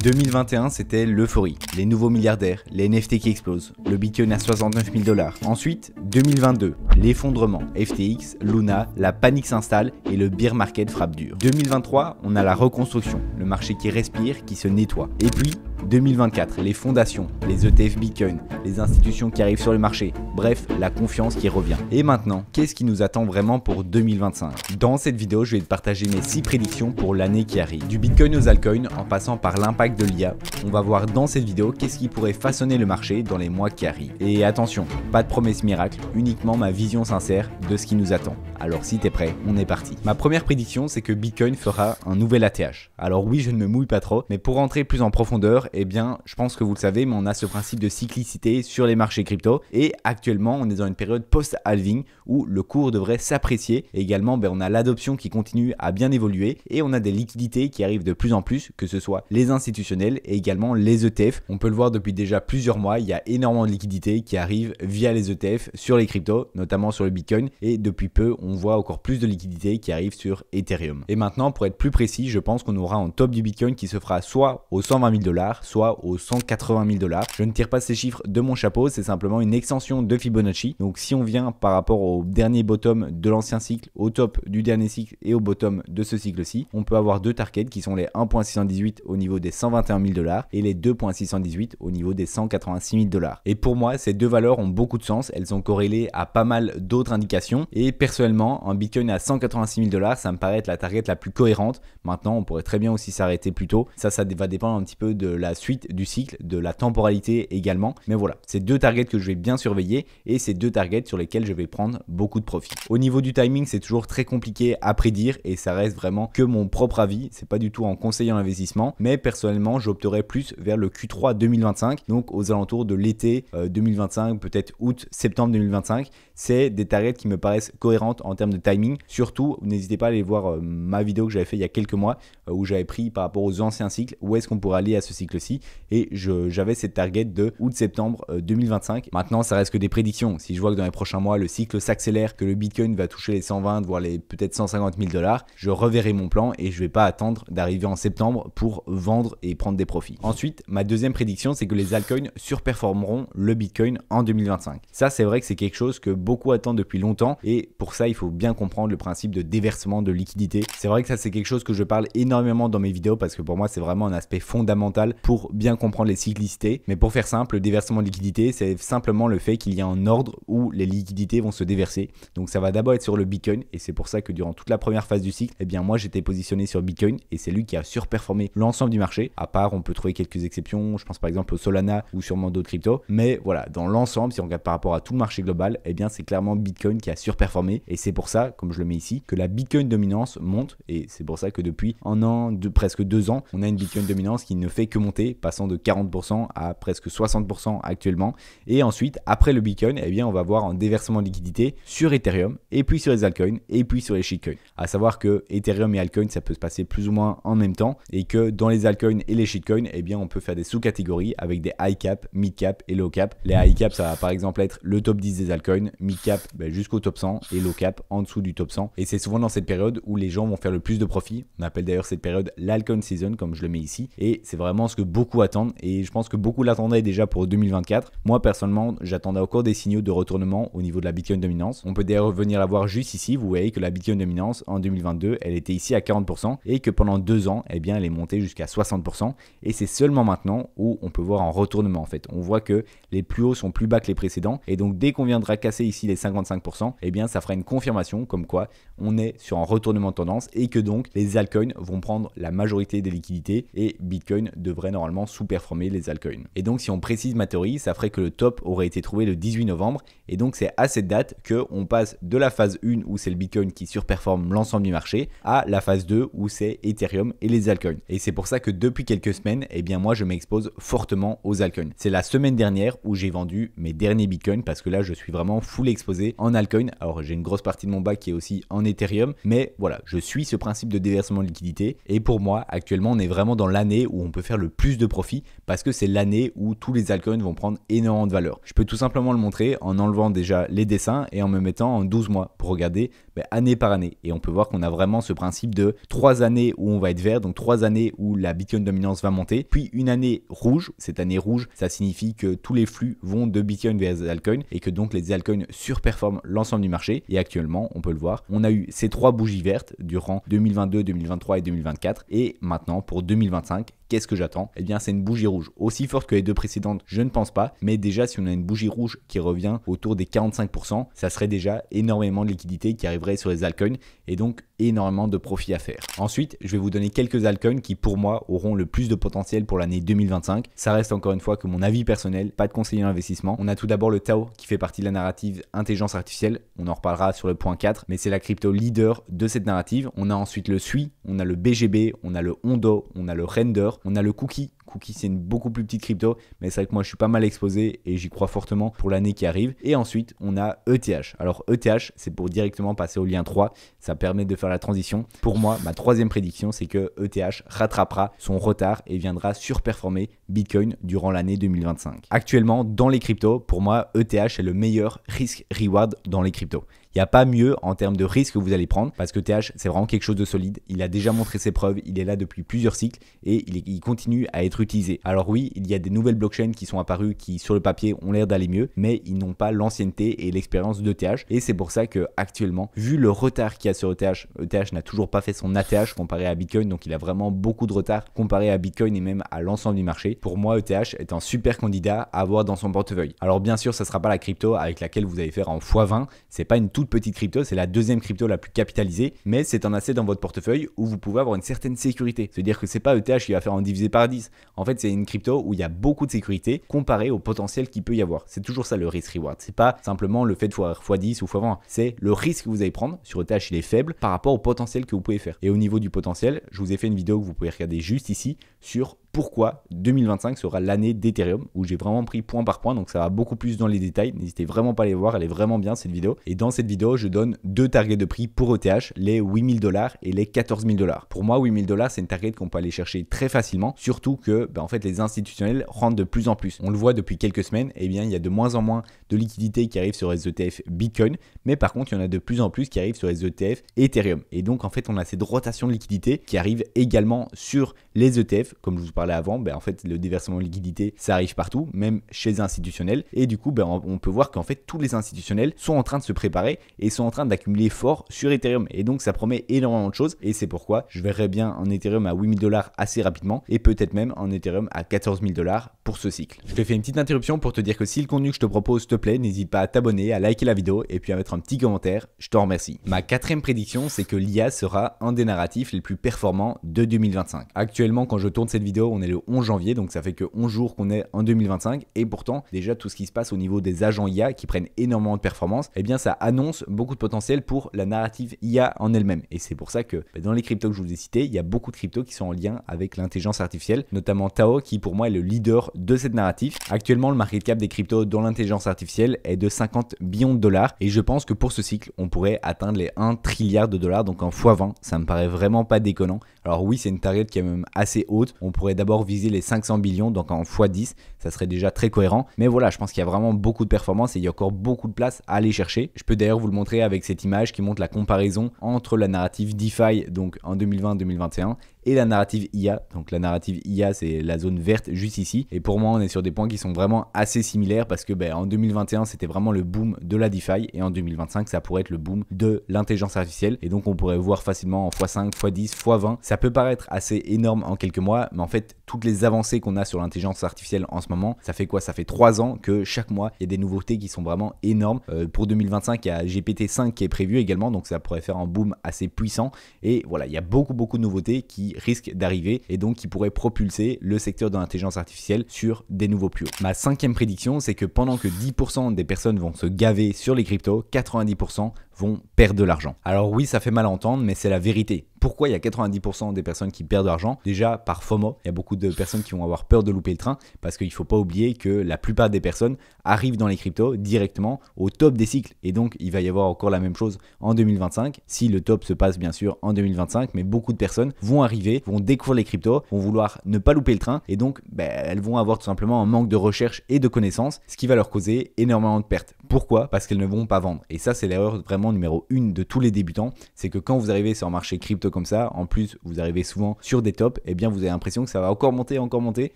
2021, c'était l'euphorie, les nouveaux milliardaires, les NFT qui explosent, le Bitcoin à 69 000 $. Ensuite, 2022, l'effondrement, FTX, Luna, la panique s'installe et le bear market frappe dur. 2023, on a la reconstruction, le marché qui respire, qui se nettoie. Et puis, 2024, les fondations, les ETF Bitcoin, les institutions qui arrivent sur le marché, bref, la confiance qui revient. Et maintenant, qu'est-ce qui nous attend vraiment pour 2025 ? Dans cette vidéo, je vais te partager mes 6 prédictions pour l'année qui arrive. Du Bitcoin aux altcoins, en passant par l'impact de l'IA, on va voir dans cette vidéo qu'est-ce qui pourrait façonner le marché dans les mois qui arrivent. Et attention, pas de promesse miracle, uniquement ma vision sincère de ce qui nous attend. Alors si t'es prêt, on est parti. Ma première prédiction, c'est que Bitcoin fera un nouvel ATH. Alors oui, je ne me mouille pas trop, mais pour rentrer plus en profondeur, eh bien, je pense que vous le savez, mais on a ce principe de cyclicité sur les marchés crypto. Et actuellement, on est dans une période post-halving où le cours devrait s'apprécier. Et également, on a l'adoption qui continue à bien évoluer et on a des liquidités qui arrivent de plus en plus, que ce soit les institutionnels et également les ETF. On peut le voir depuis déjà plusieurs mois, il y a énormément de liquidités qui arrivent via les ETF sur les cryptos, notamment sur le Bitcoin. Et depuis peu, on voit encore plus de liquidités qui arrivent sur Ethereum. Et maintenant, pour être plus précis, je pense qu'on aura un top du Bitcoin qui se fera soit aux 120 000 $, soit aux 180 000 $. Je ne tire pas ces chiffres de mon chapeau, c'est simplement une extension de Fibonacci. Donc si on vient par rapport au dernier bottom de l'ancien cycle, au top du dernier cycle et au bottom de ce cycle-ci, on peut avoir deux targets qui sont les 1.618 au niveau des 121 000 $ et les 2.618 au niveau des 186 000 $. Et pour moi, ces deux valeurs ont beaucoup de sens, elles sont corrélées à pas mal d'autres indications et personnellement, un Bitcoin à 186 000 $, ça me paraît être la target la plus cohérente. Maintenant, on pourrait très bien aussi s'arrêter plus tôt. Ça va dépendre un petit peu de la suite du cycle, de la temporalité également. Mais voilà, c'est deux targets que je vais bien surveiller et c'est deux targets sur lesquels je vais prendre beaucoup de profit. Au niveau du timing, c'est toujours très compliqué à prédire et ça reste vraiment que mon propre avis. C'est pas du tout en conseiller l'investissement, mais personnellement, j'opterais plus vers le Q3 2025, donc aux alentours de l'été 2025, peut-être août, septembre 2025. C'est des targets qui me paraissent cohérentes en termes de timing. Surtout, n'hésitez pas à aller voir ma vidéo que j'avais fait il y a quelques mois où j'avais pris par rapport aux anciens cycles, où est-ce qu'on pourrait aller à ce cycle-ci et j'avais cette target de août-septembre 2025. Maintenant, ça reste que des prédictions. Si je vois que dans les prochains mois, le cycle s'accélère, que le Bitcoin va toucher les 120, voire les peut-être 150 000 $, je reverrai mon plan et je vais pas attendre d'arriver en septembre pour vendre et prendre des profits. Ensuite, ma deuxième prédiction, c'est que les altcoins surperformeront le Bitcoin en 2025. Ça, c'est vrai que c'est quelque chose que beaucoup attendent depuis longtemps et pour ça, il faut bien comprendre le principe de déversement de liquidité. C'est vrai que ça, c'est quelque chose que je parle énormément dans mes vidéos parce que pour moi, c'est vraiment un aspect fondamental pour bien comprendre les cyclicités. Mais pour faire simple, le déversement de liquidité, c'est simplement le fait qu'il y a un ordre où les liquidités vont se déverser. Donc ça va d'abord être sur le Bitcoin et c'est pour ça que durant toute la première phase du cycle, eh bien moi j'étais positionné sur Bitcoin et c'est lui qui a surperformé l'ensemble du marché. À part, on peut trouver quelques exceptions, je pense par exemple au Solana ou sûrement d'autres cryptos. Mais voilà, dans l'ensemble, si on regarde par rapport à tout le marché global, eh bien c'est clairement Bitcoin qui a surperformé et c'est pour ça, comme je le mets ici, que la Bitcoin dominance monte et c'est pour ça que depuis un an, presque 2 ans, on a une Bitcoin dominance qui ne fait que monter, passant de 40% à presque 60% actuellement. Et ensuite, après le Bitcoin, eh bien on va voir un déversement de liquidité sur Ethereum et puis sur les altcoins et puis sur les shitcoins. À savoir que Ethereum et altcoins, ça peut se passer plus ou moins en même temps et que dans les altcoins et les shitcoins, eh bien on peut faire des sous-catégories avec des high cap, mid cap et low cap. Les high cap, ça va par exemple être le top 10 des altcoins, mid cap jusqu'au top 100 et low cap en dessous du top 100. Et c'est souvent dans cette période où les gens vont faire le plus de profit. On appelle d'ailleurs cette période l'altcoin season comme je le mets ici et c'est vraiment ce que beaucoup attendent et je pense que beaucoup l'attendaient déjà pour 2024. Moi personnellement, j'attendais encore des signaux de retournement au niveau de la Bitcoin dominance. On peut d'ailleurs venir la voir juste ici. Vous voyez que la Bitcoin dominance en 2022, elle était ici à 40% et que pendant 2 ans, eh bien elle est montée jusqu'à 60% et c'est seulement maintenant où on peut voir un retournement en fait. On voit que les plus hauts sont plus bas que les précédents et donc dès qu'on viendra casser ici les 55%, eh bien ça fera une confirmation comme quoi on est sur un retournement de tendance et que donc les altcoins vont prendre la majorité des liquidités et Bitcoin devrait normalement sous-performer les altcoins. Et donc si on précise ma théorie, ça ferait que le top aurait été trouvé le 18 novembre et donc c'est à cette date qu'on passe de la phase 1 où c'est le Bitcoin qui surperforme l'ensemble du marché à la phase 2 où c'est Ethereum et les altcoins. Et c'est pour ça que depuis quelques semaines, eh bien moi je m'expose fortement aux altcoins. C'est la semaine dernière où j'ai vendu mes derniers Bitcoins parce que là je suis vraiment full exposé en altcoin. Alors j'ai une grosse partie de mon bac qui est aussi en Ethereum, mais voilà, je suis ce principe de déversement de liquidité et pour moi actuellement on est vraiment dans l'année où on peut faire le plus de profit parce que c'est l'année où tous les altcoins vont prendre énormément de valeur. Je peux tout simplement le montrer en enlevant déjà les dessins et en me mettant en 12 mois pour regarder année par année. Et on peut voir qu'on a vraiment ce principe de 3 années où on va être vert, donc 3 années où la Bitcoin dominance va monter, puis une année rouge. Cette année rouge, ça signifie que tous les flux vont de Bitcoin vers les altcoins et que donc les altcoins surperforment l'ensemble du marché. Et actuellement, on peut le voir, on a eu ces 3 bougies vertes durant 2022, 2023 et 2024. Et maintenant, pour 2025, qu'est-ce que j'attends? Eh bien, c'est une bougie rouge. Aussi forte que les deux précédentes, je ne pense pas. Mais déjà, si on a une bougie rouge qui revient autour des 45%, ça serait déjà énormément de liquidité qui arriverait sur les altcoins et donc énormément de profit à faire. Ensuite, je vais vous donner quelques altcoins qui, pour moi, auront le plus de potentiel pour l'année 2025. Ça reste encore une fois que mon avis personnel, pas de conseiller d'investissement. On a tout d'abord le Tao qui fait partie de la narrative intelligence artificielle. On en reparlera sur le point 4, mais c'est la crypto leader de cette narrative. On a ensuite le Sui, on a le BGB, on a le Hondo, on a le Render, on a le Cookie. Cookie, c'est une beaucoup plus petite crypto, mais c'est vrai que moi je suis pas mal exposé et j'y crois fortement pour l'année qui arrive. Et ensuite, on a ETH. Alors ETH, c'est pour directement passer au lien 3. Ça permet de faire la transition. Pour moi, ma troisième prédiction, c'est que ETH rattrapera son retard et viendra surperformer Bitcoin durant l'année 2025. Actuellement, dans les cryptos, pour moi, ETH est le meilleur risk-reward dans les cryptos. Il n'y a pas mieux en termes de risque que vous allez prendre parce que ETH, c'est vraiment quelque chose de solide. Il a déjà montré ses preuves, il est là depuis plusieurs cycles et il continue à être utilisé. Alors oui, il y a des nouvelles blockchains qui sont apparues qui, sur le papier, ont l'air d'aller mieux, mais ils n'ont pas l'ancienneté et l'expérience d'ETH. Et c'est pour ça que actuellement, vu le retard qu'il y a sur ETH, ETH n'a toujours pas fait son ATH comparé à Bitcoin, donc il a vraiment beaucoup de retard comparé à Bitcoin et même à l'ensemble du marché. Pour moi, ETH est un super candidat à avoir dans son portefeuille. Alors bien sûr, ça ne sera pas la crypto avec laquelle vous allez faire en x20. C'est pas une toute petite crypto, c'est la deuxième crypto la plus capitalisée, mais c'est un asset dans votre portefeuille où vous pouvez avoir une certaine sécurité. C'est-à-dire que c'est pas ETH qui va faire en divisé par 10. En fait, c'est une crypto où il y a beaucoup de sécurité comparé au potentiel qu'il peut y avoir. C'est toujours ça le risk reward. C'est pas simplement le fait de faire x10 ou x20. C'est le risque que vous allez prendre. Sur ETH, il est faible par rapport au potentiel que vous pouvez faire. Et au niveau du potentiel, je vous ai fait une vidéo que vous pouvez regarder juste ici sur pourquoi 2025 sera l'année d'Ethereum où j'ai vraiment pris point par point, donc ça va beaucoup plus dans les détails. N'hésitez vraiment pas à les voir, elle est vraiment bien cette vidéo. Et dans cette vidéo, je donne deux targets de prix pour ETH, les 8000 $ et les 14 000 $. Pour moi, 8000 $, c'est une target qu'on peut aller chercher très facilement, surtout que en fait, les institutionnels rentrent de plus en plus. On le voit depuis quelques semaines, et bien il y a de moins en moins de liquidités qui arrivent sur les ETF Bitcoin, mais par contre, il y en a de plus en plus qui arrivent sur les ETF Ethereum. Et donc, en fait, on a cette rotation de liquidités qui arrive également sur les ETF, comme je vous parlais avant. En fait, le déversement de liquidité, ça arrive partout, même chez les institutionnels. Et du coup, on peut voir qu'en fait, tous les institutionnels sont en train de se préparer et sont en train d'accumuler fort sur Ethereum. Et donc, ça promet énormément de choses. Et c'est pourquoi je verrais bien un Ethereum à 8000 $ assez rapidement et peut-être même un Ethereum à 14 000 $ pour ce cycle. Je te fais une petite interruption pour te dire que si le contenu que je te propose te plaît, n'hésite pas à t'abonner, à liker la vidéo et puis à mettre un petit commentaire. Je te remercie. Ma quatrième prédiction, c'est que l'IA sera un des narratifs les plus performants de 2025. Actuellement, quand je tourne cette vidéo, on est le 11 janvier, donc ça fait que 11 jours qu'on est en 2025 et pourtant déjà tout ce qui se passe au niveau des agents IA qui prennent énormément de performance, eh bien ça annonce beaucoup de potentiel pour la narrative IA en elle-même. Et c'est pour ça que dans les cryptos que je vous ai cités, il y a beaucoup de cryptos qui sont en lien avec l'intelligence artificielle, notamment Tao qui pour moi est le leader de cette narrative. Actuellement, le market cap des cryptos dans l'intelligence artificielle est de 50 billions de dollars et je pense que pour ce cycle, on pourrait atteindre les 1 trilliard de dollars, donc en x20. Ça me paraît vraiment pas déconnant. Alors oui, c'est une target qui est même assez haute. On pourrait d'abord viser les 500 billions, donc en x10, ça serait déjà très cohérent. Mais voilà, je pense qu'il y a vraiment beaucoup de performance et il y a encore beaucoup de place à aller chercher. Je peux d'ailleurs vous le montrer avec cette image qui montre la comparaison entre la narrative DeFi, donc en 2020-2021, et la narrative IA. Donc la narrative IA, c'est la zone verte juste ici. Et pour moi, on est sur des points qui sont vraiment assez similaires parce que en 2021, c'était vraiment le boom de la DeFi et en 2025, ça pourrait être le boom de l'intelligence artificielle. Et donc, on pourrait voir facilement en x5, x10, x20. Ça peut paraître assez énorme en quelques mois, mais en fait, toutes les avancées qu'on a sur l'intelligence artificielle en ce moment, ça fait quoi? Ça fait 3 ans que chaque mois, il y a des nouveautés qui sont vraiment énormes. Pour 2025, il y a GPT-5 qui est prévu également, donc ça pourrait faire un boom assez puissant. Et voilà, il y a beaucoup de nouveautés qui risquent d'arriver et donc qui pourraient propulser le secteur de l'intelligence artificielle sur des nouveaux plus hauts. Ma cinquième prédiction, c'est que pendant que 10% des personnes vont se gaver sur les cryptos, 90% vont perdre de l'argent. Alors oui, ça fait mal à entendre, mais c'est la vérité. Pourquoi il y a 90% des personnes qui perdent de l'argent? Déjà par FOMO, il y a beaucoup de personnes qui vont avoir peur de louper le train parce qu'il ne faut pas oublier que la plupart des personnes arrivent dans les cryptos directement au top des cycles et donc il va y avoir encore la même chose en 2025 si le top se passe bien sûr en 2025, mais beaucoup de personnes vont arriver, vont découvrir les cryptos, vont vouloir ne pas louper le train et donc elles vont avoir tout simplement un manque de recherche et de connaissances, ce qui va leur causer énormément de pertes. Pourquoi? Parce qu'elles ne vont pas vendre. Et ça, c'est l'erreur vraiment numéro 1 de tous les débutants. C'est que quand vous arrivez sur un marché crypto comme ça, en plus, vous arrivez souvent sur des tops, et bien vous avez l'impression que ça va encore monter,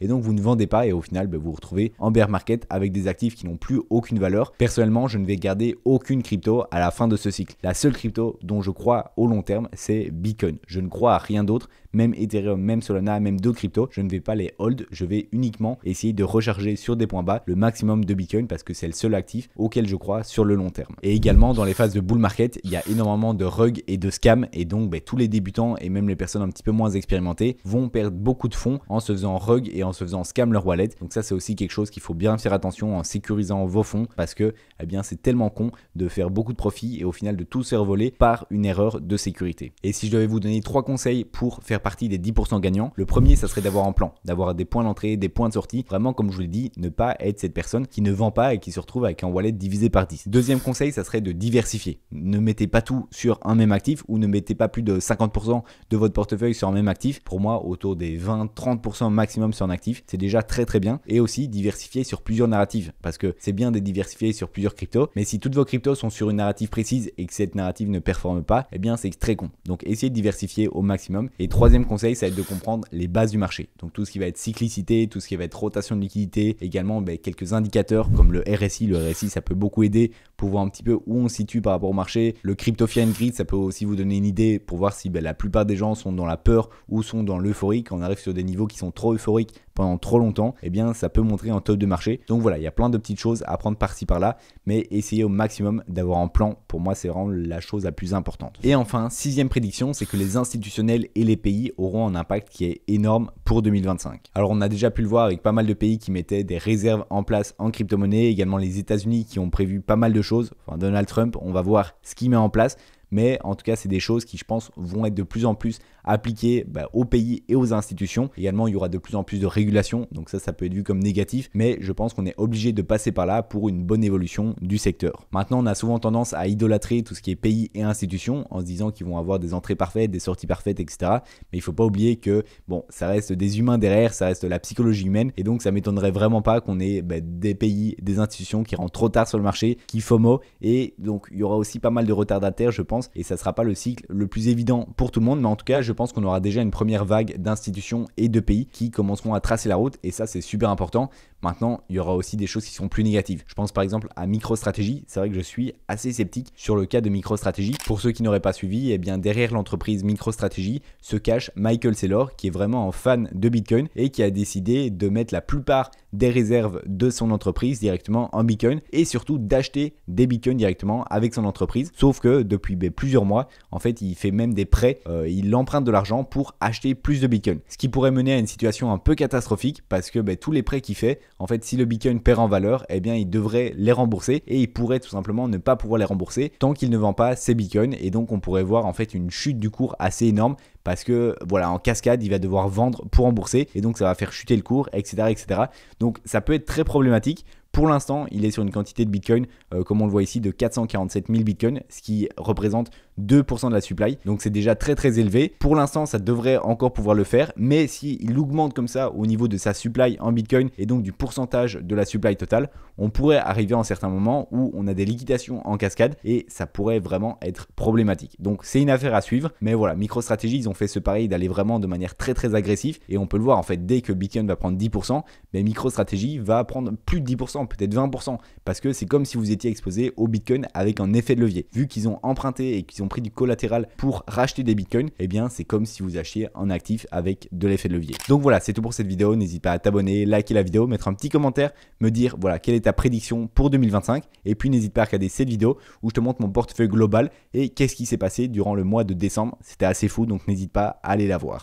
et donc vous ne vendez pas, et au final, vous vous retrouvez en bear market avec des actifs qui n'ont plus aucune valeur. Personnellement, je ne vais garder aucune crypto à la fin de ce cycle. La seule crypto dont je crois au long terme, c'est Bitcoin. Je ne crois à rien d'autre, même Ethereum, même Solana, même d'autres cryptos. Je ne vais pas les hold, je vais uniquement essayer de recharger sur des points bas le maximum de Bitcoin parce que c'est le seul actif auquel je crois sur le long terme. Et également, dans les phases de bull market, il y a énormément de rugs et de scams et donc tous les débutants et même les personnes un petit peu moins expérimentées vont perdre beaucoup de fonds en se faisant rug et en se faisant scam leur wallet. Donc ça, c'est aussi quelque chose qu'il faut bien faire attention en sécurisant vos fonds parce que c'est tellement con de faire beaucoup de profit et au final de tout se faire voler par une erreur de sécurité. Et si je devais vous donner 3 conseils pour faire partie des 10% gagnants, le premier, ça serait d'avoir un plan, d'avoir des points d'entrée, des points de sortie. Vraiment, comme je vous l'ai dit, ne pas être cette personne qui ne vend pas et qui se retrouve avec un wallet divisé par 10. Deuxième conseil, ça serait de diversifier. Ne mettez pas tout sur un même actif ou ne mettez pas plus de 50% de votre portefeuille sur un même actif. Pour moi, autour des 20-30% maximum sur un actif, c'est déjà très très bien. Et aussi diversifier sur plusieurs narratives parce que c'est bien de diversifier sur plusieurs cryptos, mais si toutes vos cryptos sont sur une narrative précise et que cette narrative ne performe pas, c'est très con. Donc essayez de diversifier au maximum. Et troisième conseil, ça va être de comprendre les bases du marché. Donc tout ce qui va être cyclicité, tout ce qui va être rotation de liquidité, également quelques indicateurs comme le RSI. Le RSI, ça peut beaucoup aider pour voir un petit peu où on se situe par rapport au marché. Le Crypto Fear and Greed, ça peut aussi vous donner une idée pour voir si la plupart des gens sont dans la peur ou sont dans l'euphorie. Quand on arrive sur des niveaux qui sont trop euphoriques pendant trop longtemps, ça peut montrer un top de marché. Donc voilà, il y a plein de petites choses à prendre par-ci par-là, mais essayez au maximum d'avoir un plan. Pour moi, c'est vraiment la chose la plus importante. Et enfin, sixième prédiction, c'est que les institutionnels et les pays auront un impact qui est énorme pour 2025. Alors on a déjà pu le voir avec pas mal de pays qui mettaient des réserves en place en crypto-monnaie, également les États-Unis qui ont prévu pas mal de choses. Enfin, Donald Trump, on va voir ce qu'il met en place. Mais en tout cas, c'est des choses qui, je pense, vont être de plus en plus appliquées aux pays et aux institutions. Également, il y aura de plus en plus de régulation. Donc ça peut être vu comme négatif. Mais je pense qu'on est obligé de passer par là pour une bonne évolution du secteur. Maintenant, on a souvent tendance à idolâtrer tout ce qui est pays et institutions en se disant qu'ils vont avoir des entrées parfaites, des sorties parfaites, etc. Mais il ne faut pas oublier que ça reste des humains derrière, ça reste la psychologie humaine. Et donc, ça ne m'étonnerait vraiment pas qu'on ait des pays, des institutions qui rentrent trop tard sur le marché, qui FOMO. Et donc, il y aura aussi pas mal de retardataires, je pense. Et ça ne sera pas le cycle le plus évident pour tout le monde, mais en tout cas je pense qu'on aura déjà une première vague d'institutions et de pays qui commenceront à tracer la route et ça c'est super important. Maintenant, il y aura aussi des choses qui sont plus négatives. Je pense par exemple à MicroStrategy. C'est vrai que je suis assez sceptique sur le cas de MicroStrategy. Pour ceux qui n'auraient pas suivi, derrière l'entreprise MicroStrategy se cache Michael Saylor qui est vraiment un fan de Bitcoin et qui a décidé de mettre la plupart des réserves de son entreprise directement en Bitcoin et surtout d'acheter des Bitcoins directement avec son entreprise. Sauf que depuis plusieurs mois, en fait, il fait même des prêts, il emprunte de l'argent pour acheter plus de Bitcoin. Ce qui pourrait mener à une situation un peu catastrophique parce que tous les prêts qu'il fait, en fait, si le Bitcoin perd en valeur, il devrait les rembourser et il pourrait tout simplement ne pas pouvoir les rembourser tant qu'il ne vend pas ses Bitcoins et donc on pourrait voir en fait une chute du cours assez énorme parce que en cascade, il va devoir vendre pour rembourser et donc ça va faire chuter le cours, etc., etc. Donc ça peut être très problématique. Pour l'instant, il est sur une quantité de Bitcoin, comme on le voit ici, de 447 000 Bitcoins, ce qui représente 2% de la supply. Donc c'est déjà très très élevé. Pour l'instant, ça devrait encore pouvoir le faire, mais s'il augmente comme ça au niveau de sa supply en Bitcoin et donc du pourcentage de la supply totale, on pourrait arriver à un certain moment où on a des liquidations en cascade et ça pourrait vraiment être problématique. Donc c'est une affaire à suivre, mais voilà, MicroStrategy, ils ont fait ce pari d'aller vraiment de manière très très agressive et on peut le voir en fait, dès que Bitcoin va prendre 10%, MicroStrategy va prendre plus de 10%, peut-être 20%, parce que c'est comme si vous étiez exposé au Bitcoin avec un effet de levier. Vu qu'ils ont emprunté et qu'ils ont pris du collatéral pour racheter des Bitcoins, c'est comme si vous achetiez un actif avec de l'effet de levier. Donc voilà, c'est tout pour cette vidéo. N'hésite pas à t'abonner, liker la vidéo, mettre un petit commentaire, me dire quelle est ta prédiction pour 2025 et puis n'hésite pas à regarder cette vidéo où je te montre mon portefeuille global et qu'est-ce qui s'est passé durant le mois de décembre. C'était assez fou, donc n'hésite pas à aller la voir.